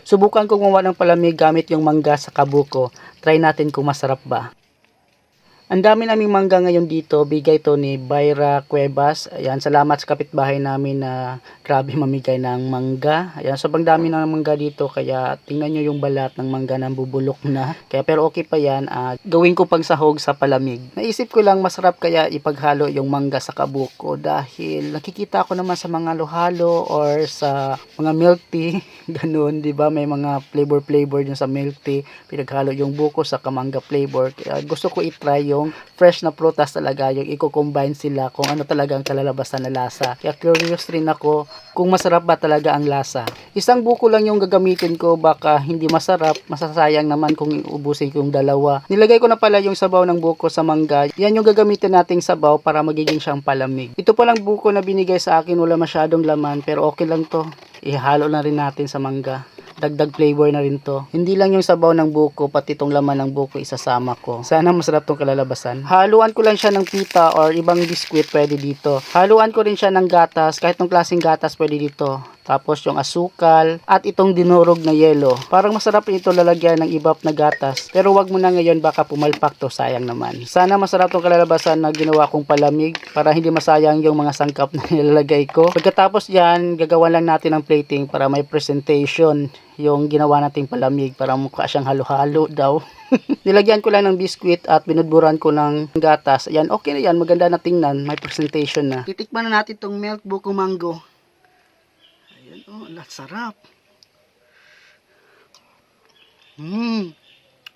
Subukan ko gumawa ng palamig gamit yung mangga sa kabuko. Try natin kung masarap ba. Ang dami naming mangga ngayon dito, bigay to ni Byra Cuevas. Ayan, salamat sa kapitbahay namin na grabe mamigay ng mangga. Ayan, sobrang dami ng mangga dito, kaya tingnan nyo yung balat ng mangga na bubulok na. Kaya pero okay pa yan, gawin ko pang sahog sa palamig. Naisip ko lang masarap kaya ipaghalo yung mangga sa kabuko dahil nakikita ko naman sa mga halo or sa mga milk tea, ganun, di ba? May mga flavor dun sa milk tea, pinaghalo yung buko sa kamangga flavor. Kaya gusto ko i-try yung fresh na prutas talaga, yung i-combine sila kung ano talaga ang kalalabasan na lasa. Kaya curious rin ako kung masarap ba talaga ang lasa. Isang buko lang yung gagamitin ko, baka hindi masarap, masasayang naman kung ubusin ko yung dalawa. Nilagay ko na pala yung sabaw ng buko sa mangga. Yan yung gagamitin nating sabaw para magiging siyang palamig. Ito palang buko na binigay sa akin, wala masyadong laman pero okay lang to. Ihalo na rin natin sa mangga. Dagdag flavor na rin to. Hindi lang yung sabaw ng buko, pati itong laman ng buko isasama ko. Sana masarap tong kalalabasan. Haluan ko lang siya ng pita or ibang biskwit, pwede dito. Haluan ko rin siya ng gatas, kahit ng klaseng gatas pwede dito. Tapos yung asukal at itong dinurog na yelo. Parang masarap rin ito lalagyan ng ibap na gatas. Pero wag mo na ngayon, baka pumalpak to, sayang naman. Sana masarap tong kalalabasan na ginawa kong palamig para hindi masayang yung mga sangkap na nilalagay ko. Pagkatapos yan, gagawa lang natin ng plating para may presentation yung ginawa nating palamig, para mukha siyang halo-halo daw. Nilagyan ko lang ng biskwit at binudburan ko ng gatas. Ayan, okay na yan, maganda na tingnan, may presentation na. Titikman na natin itong milk buko mango. Ayan, oh, sarap.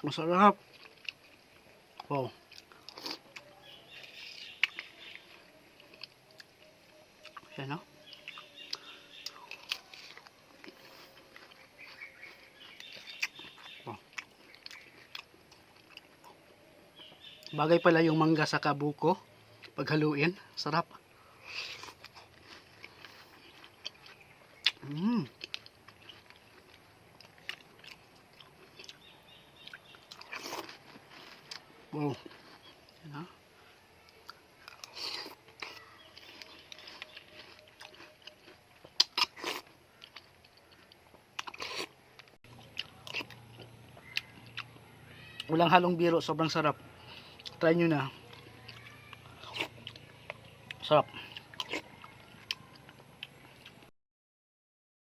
Masarap. Wow. Ayan, oh. Bagay pala yung mangga sa kabuko paghaluin, sarap. Wow. Yan, walang halong biro, sobrang sarap. Try nyo na. Sarap.